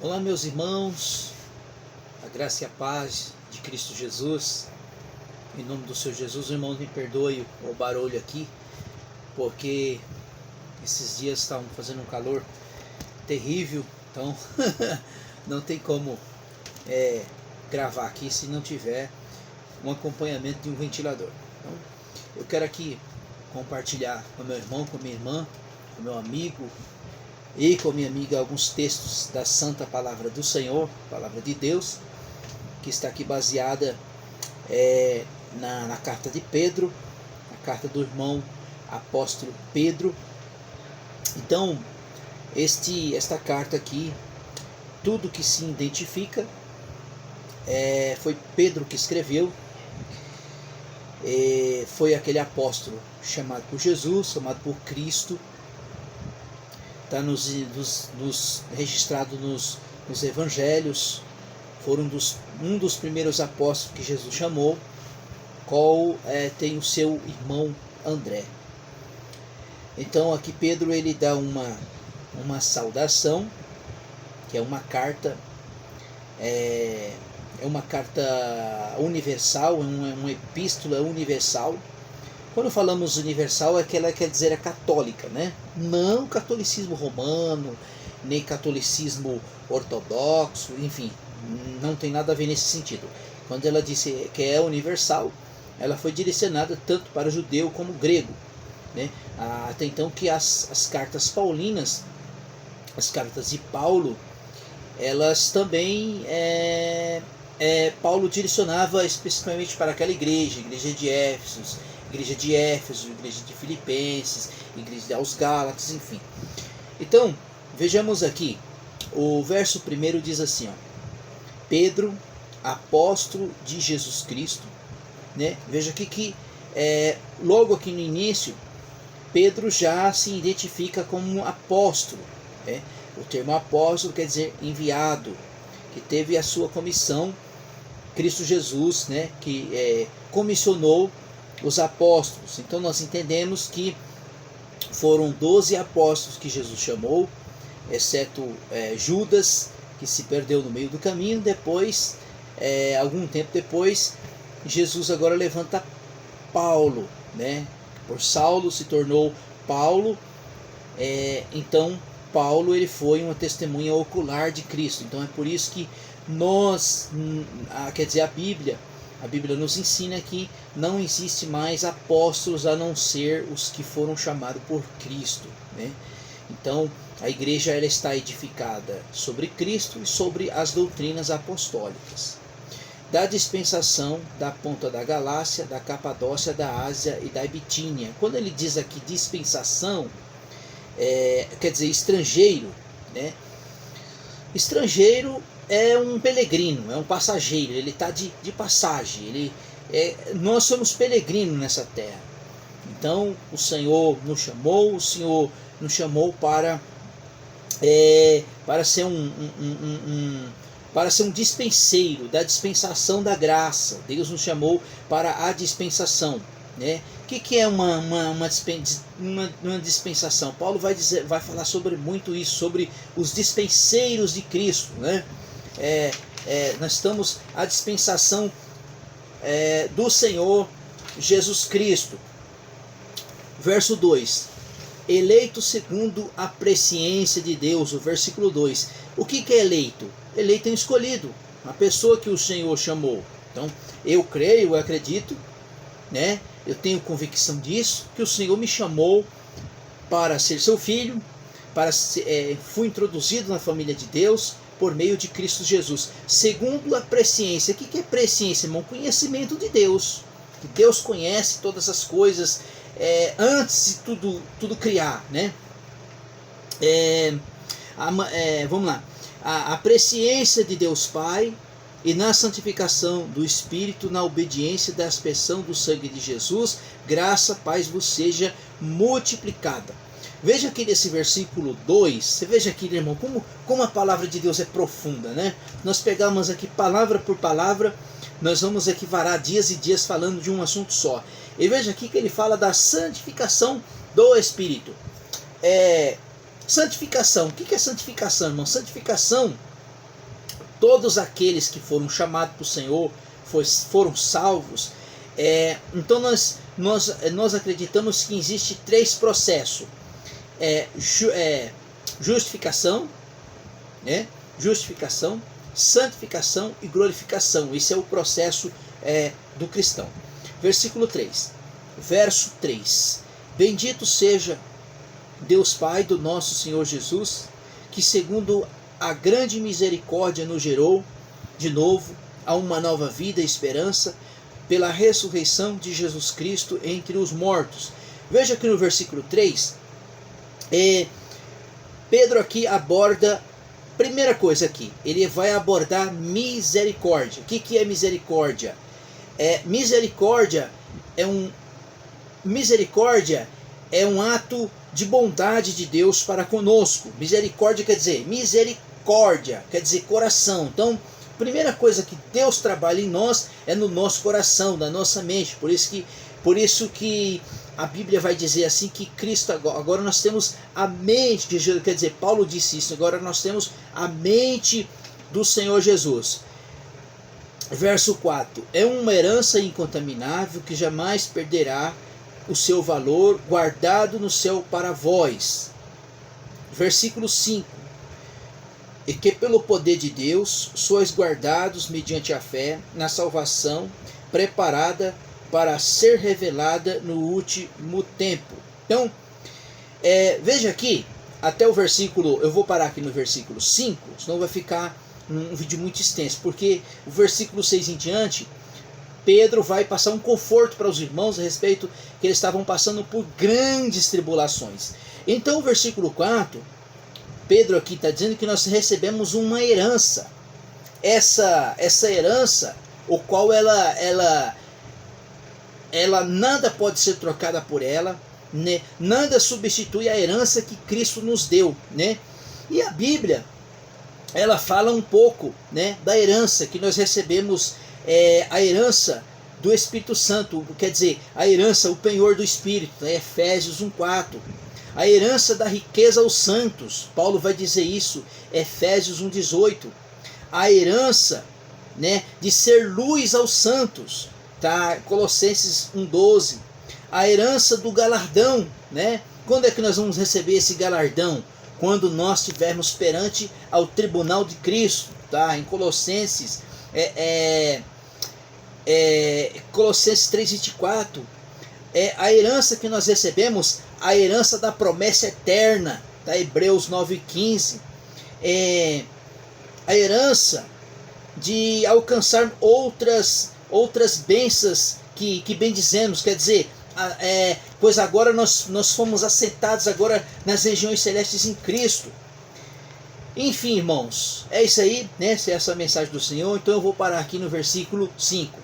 Olá, meus irmãos, a graça e a paz de Cristo Jesus. Em nome do Senhor Jesus, irmãos, me perdoe o barulho aqui, porque esses dias estão fazendo um calor terrível, então não tem como gravar aqui se não tiver um acompanhamento de um ventilador. Então, eu quero aqui compartilhar com meu irmão, com minha irmã, com meu amigo e com minha amiga alguns textos da Santa Palavra do Senhor, Palavra de Deus, que está aqui baseada na carta de Pedro, a carta do irmão apóstolo Pedro. Então, esta carta aqui, tudo que se identifica, foi Pedro que escreveu, foi aquele apóstolo chamado por Jesus, chamado por Cristo, está registrado nos evangelhos. Foram um dos primeiros apóstolos que Jesus chamou, qual tem o seu irmão André. Então aqui Pedro ele dá uma saudação, que é uma carta, uma carta universal, uma epístola universal. Quando falamos universal, é que ela quer dizer católica, né? Não catolicismo romano, nem catolicismo ortodoxo, enfim, não tem nada a ver nesse sentido. Quando ela disse que é universal, ela foi direcionada tanto para judeu como grego, né? Até então que as cartas paulinas, as cartas de Paulo, elas também Paulo direcionava especificamente para aquela igreja de Éfeso, igreja de Filipenses, igreja aos Gálatas, enfim. Então, vejamos aqui, o verso 1 diz assim, Pedro, apóstolo de Jesus Cristo, né? Veja aqui que logo aqui no início, Pedro já se identifica como um apóstolo, né? O termo apóstolo quer dizer enviado, que teve a sua comissão, Cristo Jesus, né? Que comissionou os apóstolos. Então nós entendemos que foram 12 apóstolos que Jesus chamou, exceto Judas, que se perdeu no meio do caminho. Depois, algum tempo depois, Jesus agora levanta Paulo, né? Por Saulo se tornou Paulo. Então Paulo ele foi uma testemunha ocular de Cristo. Então é por isso que quer dizer, a Bíblia nos ensina que não existe mais apóstolos a não ser os que foram chamados por Cristo, né? Então a igreja ela está edificada sobre Cristo e sobre as doutrinas apostólicas. Da dispensação da ponta da Galácia, da Capadócia, da Ásia e da Bitínia. Quando ele diz aqui dispensação, quer dizer estrangeiro, né? Estrangeiro é um peregrino, é um passageiro, ele está de passagem, nós somos peregrinos nessa terra. Então o Senhor nos chamou para ser para ser um dispenseiro da dispensação da graça. Deus nos chamou para a dispensação, né? O que é uma dispensação? Paulo vai falar sobre muito isso, sobre os dispenseiros de Cristo, né? Nós estamos à dispensação do Senhor Jesus Cristo. Verso 2: eleito segundo a presciência de Deus. O versículo 2: o que é eleito? Eleito é um escolhido, uma pessoa que o Senhor chamou. Então eu creio, eu acredito, né? Eu tenho convicção disso, que o Senhor me chamou para ser seu filho, fui introduzido na família de Deus por meio de Cristo Jesus, segundo a presciência. O que é presciência, irmão? Conhecimento de Deus, que Deus conhece todas as coisas antes de tudo criar, né? Vamos lá, a presciência de Deus Pai, e na santificação do Espírito, na obediência da aspersão do sangue de Jesus, graça, paz vos seja multiplicada. Veja aqui nesse versículo 2, você veja aqui, irmão, como a palavra de Deus é profunda, né? Nós pegamos aqui palavra por palavra, nós vamos aqui varar dias e dias falando de um assunto só. E veja aqui que ele fala da santificação do Espírito. Santificação, o que é santificação, irmão? Santificação todos aqueles que foram chamados para o Senhor foram salvos. Então nós acreditamos que existe 3 processos: justificação, né? Justificação, santificação e glorificação. Esse é o processo do cristão. Versículo 3. Verso 3. Bendito seja Deus Pai do nosso Senhor Jesus, que segundo a grande misericórdia nos gerou de novo a uma nova vida e esperança pela ressurreição de Jesus Cristo entre os mortos. Veja que no versículo 3, Pedro aqui aborda, primeira coisa aqui, ele vai abordar misericórdia. O que é misericórdia? Misericórdia é um ato de bondade de Deus para conosco. Misericórdia quer dizer coração. Então, a primeira coisa que Deus trabalha em nós é no nosso coração, na nossa mente. Por isso que a Bíblia vai dizer assim que Cristo, agora nós temos a mente de Jesus, quer dizer, Paulo disse isso, agora nós temos a mente do Senhor Jesus. Verso 4, é uma herança incontaminável que jamais perderá o seu valor, guardado no céu para vós. Versículo 5, e que pelo poder de Deus sois guardados mediante a fé na salvação preparada para ser revelada no último tempo. Então, veja aqui, até o versículo, eu vou parar aqui no versículo 5, senão vai ficar um vídeo muito extenso, porque o versículo 6 em diante, Pedro vai passar um conforto para os irmãos a respeito que eles estavam passando por grandes tribulações. Então o versículo 4, Pedro aqui está dizendo que nós recebemos uma herança. Essa herança, o qual ela nada pode ser trocada por ela, né? Nada substitui a herança que Cristo nos deu, né? E a Bíblia, ela fala um pouco, né, da herança que nós recebemos, a herança do Espírito Santo, quer dizer, a herança, o penhor do Espírito, né? Efésios 1,4. A herança da riqueza aos santos, Paulo vai dizer isso, Efésios 1,18. A herança, né, de ser luz aos santos, tá? Colossenses 1,12. A herança do galardão, né? Quando é que nós vamos receber esse galardão? Quando nós estivermos perante ao tribunal de Cristo, tá? Em Colossenses, Colossenses 3,24, a herança que nós recebemos, a herança da promessa eterna, tá? Hebreus 9,15, a herança de alcançar outras bênçãos que bendizemos, quer dizer, pois agora nós fomos assentados agora nas regiões celestes em Cristo. Enfim, irmãos, é isso aí, né? Essa é a mensagem do Senhor. Então eu vou parar aqui no versículo 5.